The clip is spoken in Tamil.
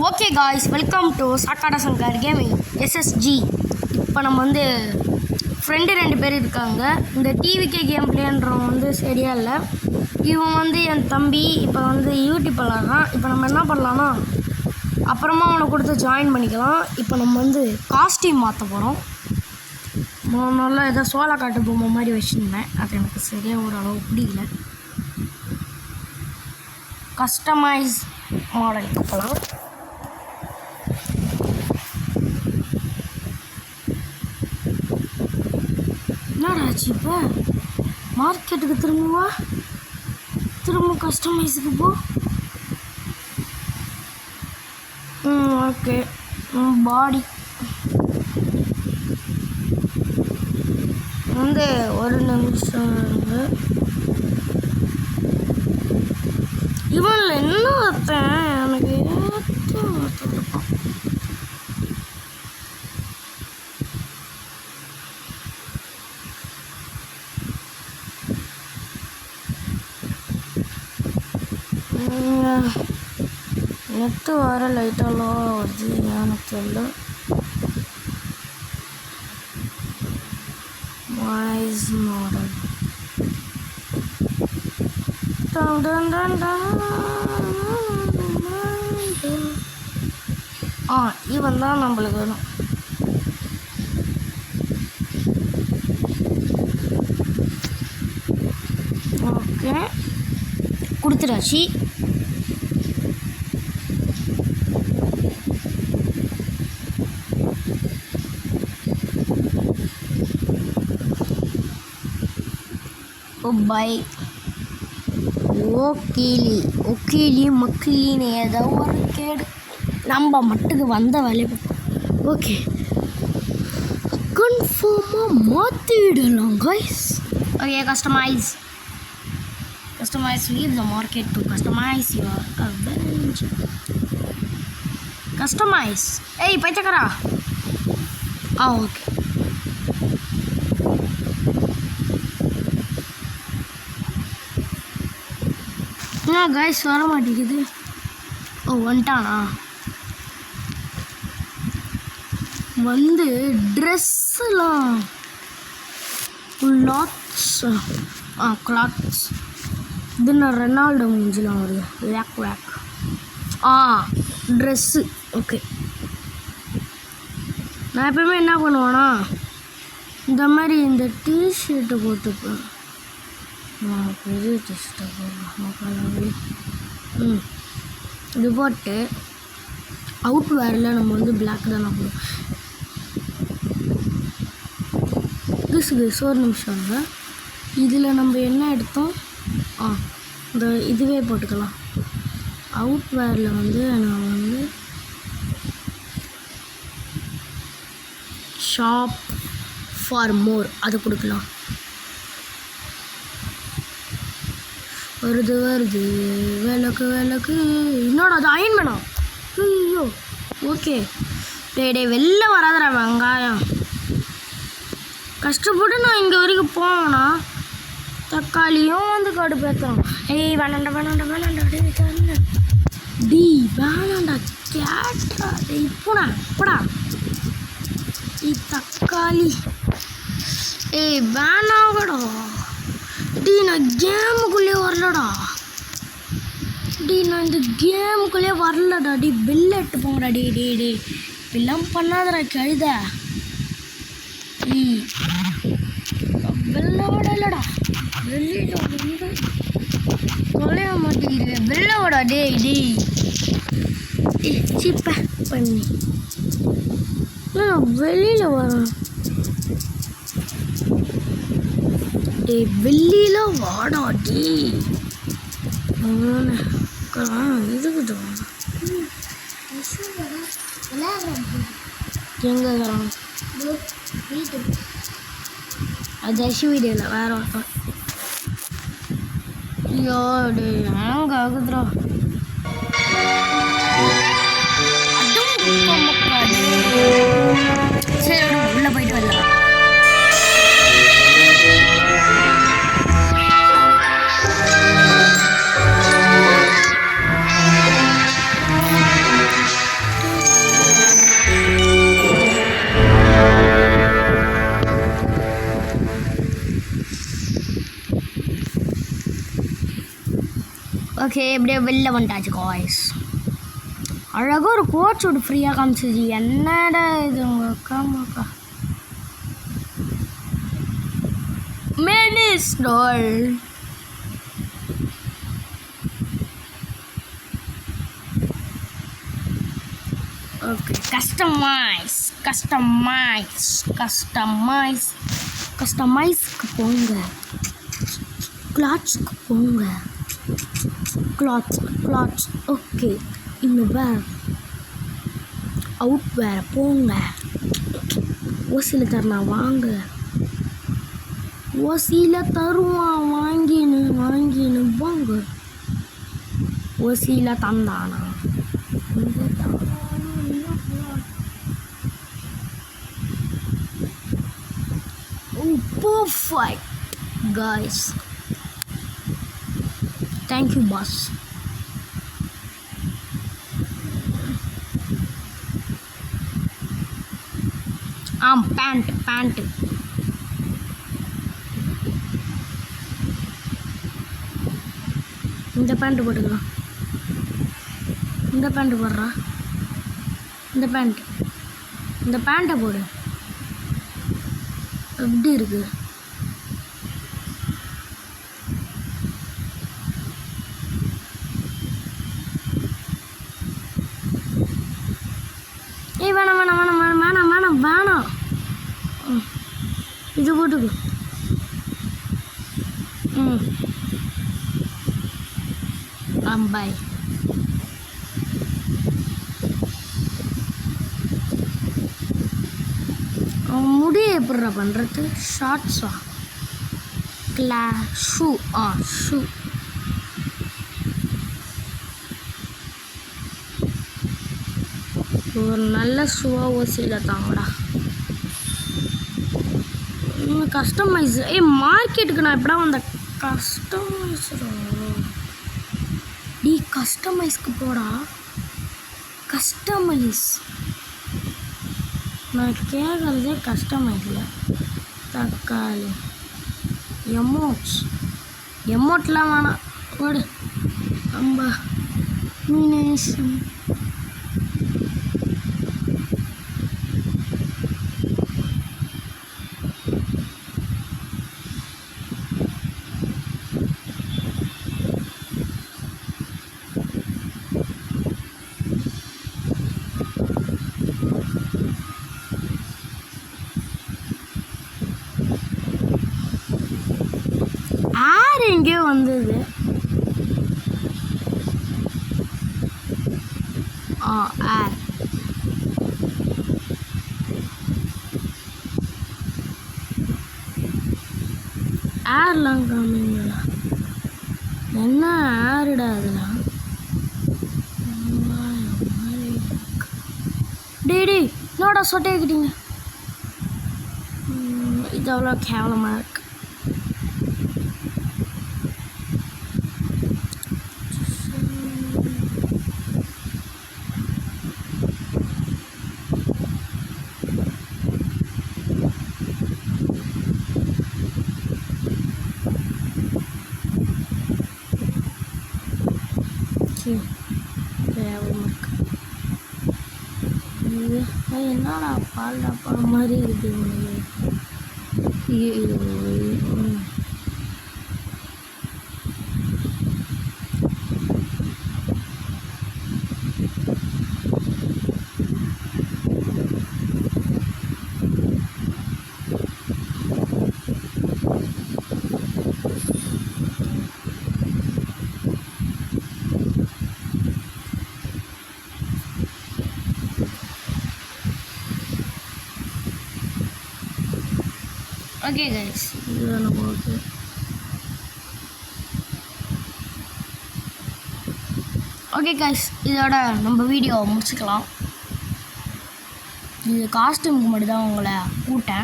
ஓகே காய்ஸ், வெல்கம் டு சாக்காடா சங்கர் கேமிங் எஸ்எஸ்ஜி. இப்போ நம்ம வந்து ஃப்ரெண்டு 2 பேர் இருக்காங்க. இந்த டிவிகே கேம் பிளேன்றவன் வந்து சரியா இல்லை. இவன் வந்து என் தம்பி. இப்போ வந்து யூடியூப் விளாட்றான். இப்போ நம்ம என்ன பண்ணலான்னா அப்புறமா அவனை கொடுத்து ஜாயின் பண்ணிக்கலாம். இப்போ நம்ம வந்து காஸ்டியூம் மாற்ற போகிறோம். நல்லா ஏதோ சோளா காட்டு பொம்மை மாதிரி வச்சுருந்தேன். அது எனக்கு சரியாக ஓரளவு பிடிக்கல. கஸ்டமைஸ் மாடலுக்கு போகலாம். என்னடாச்சு இப்போ மார்க்கெட்டுக்கு திரும்ப கஸ்டமைஸுக்கு போ. ஓகே, பாடி வந்து ஒரு நிமிஷம். இவனில் என்ன அர்த்தம் எனக்கு அர்த்தம். நெட்டு வர லைட்டெல்லாம் வருது, எனக்கு தெரியல. வாய்ஸ் மாடல் இவன் தான் நம்மளுக்கு வேணும். ஓகே, கொடுத்துடாச்சு. பாய். ஓகேலி மக்களின்னு ஏதோ ஒரு கேடு நம்ம மட்டுக்கு வந்த வேலையை. ஓகே, கன்ஃபார்மாக மாற்றிடலாம் guys. Okay, customise leave the market to customize your adventure. Customize. ஏய் பைத்தக்கரா. ஓகே. கைஸ் வர மாட்டேங்குது. வந்துட்டானா? வந்து ட்ரெஸ்ஸெலாம் கிளாத்ஸ் இது நான் ரெனால்டோ மூஞ்சிலாம் வருது. Wake dress. ஓகே, நான் எப்பவுமே என்ன பண்ணுவேன்னா இந்த மாதிரி இந்த டிஷர்ட்டை போட்டுப்பேன். பெரிய டிஷர்ட்டை போடுறேன். இது போட்டு அவுட் வேரில் நம்ம வந்து பிளாக் தானே போடுவோம். ஒரு நிமிஷம். இதில் நம்ம என்ன எடுத்தோம்? இந்த இதுவே போட்டுக்கலாம். அவுட் வேரில் வந்து நான் வந்து ஷாப் ஃபார் மோர் அது கொடுக்கலாம். வருது விளக்கு. இன்னொரு அது அயன் வேணாம். ஐயோ, ஓகே. டே வெளில வராதடா வெங்காயம். கஷ்டப்பட்டு நான் இங்கே வரைக்கும் போனேன்னா தக்காளியும் வந்து கடுப்பேற்றுறோம். ஏய் வேணாண்டா டி வேணாண்டா கேட்டா. இப்போடா தக்காளி. ஏய் வேணாங்கடா டி, நான் கேமுக்குள்ளே வரலடா. நான் இந்த கேமுக்குள்ளே வரலடா. வெளில எட்டு போங்கடா. டே இப்பெல்லாம் பண்ணாதடா கழுத. வெளில விடலடா. வெளியில வந்து தொலைய மாட்டேங்குது. வெளில விடா. டே சீப்ப பண்ணி வெளியில வரேன். வெளியில வாடா. இதுக்கிட்ட எங்க இருக்கிறான்? அது அஷி வீடியோல வேற ஒருத்தன். ஐயோ டே ஹேங் ஆகுதுடா. சரி உள்ள போயிட்டு வரலாம். ஓகே எப்படியே வெளில வந்துட்டாச்சு காய்ஸ். அழகாக ஒரு கோச்சோட ஃப்ரீயாக காமிச்சிச்சு. என்னடா இது உங்கள் அக்கா மினிஸ்டர். ஓகே கஸ்டமைஸ்க்கு போங்க. கிளாத்ஸ்க்கு போங்க. Clothes okay. இன்னும் அவுட் வேற போங்க. ஓசியில் தரணா வாங்க. ஓசியில் தருவான் வாங்கின்னு வாங்க. ஓசியில் தந்தானா perfect guys. Thank you boss. Band இந்த பேண்ட் போட்டுக்கலாம். இந்த பேண்ட் போடுறா. இந்த பேண்ட்டை போடு. எப்படி இருக்கு? ஏய் வேணாம் இது போட்டுக்கு. பாய். முடிய எப்படிடா பண்ணுறது? ஷார்ட்ஸா ஷூ ஒரு நல்ல ஷூவாக ஓசியில் தாங்கடா. கஸ்டமைஸ் மார்க்கெட்டுக்கு நான் எப்படா வந்த கஸ்டமைஸ்க்கு போடா. கஸ்டமைஸ் நான் கேட்குறதே கஸ்டமைஸில். தக்காளி எமோட்லாம் வேணாம் போடு. அம்பா மினேஷன் எங்கேயோ வந்தது. ஏர் ஏர்லாம் காமிங்களா? என்ன ஏருடா அதெல்லாம்? டேடி என்னோட சொட்டைக்கிட்டீங்க. இது அவ்வளோ கேவலமாக இருக்கு. என்னடா பால் டப்பா மாதிரி இருக்கு. ஓகே கைஸ் இதுதான் நமக்கு. ஓகே கைஸ் இதோட நம்ம வீடியோ முடிச்சுக்கலாம். இது காஸ்டியூமுக்கு மட்டும் தான் உங்களை கூட்டேன்.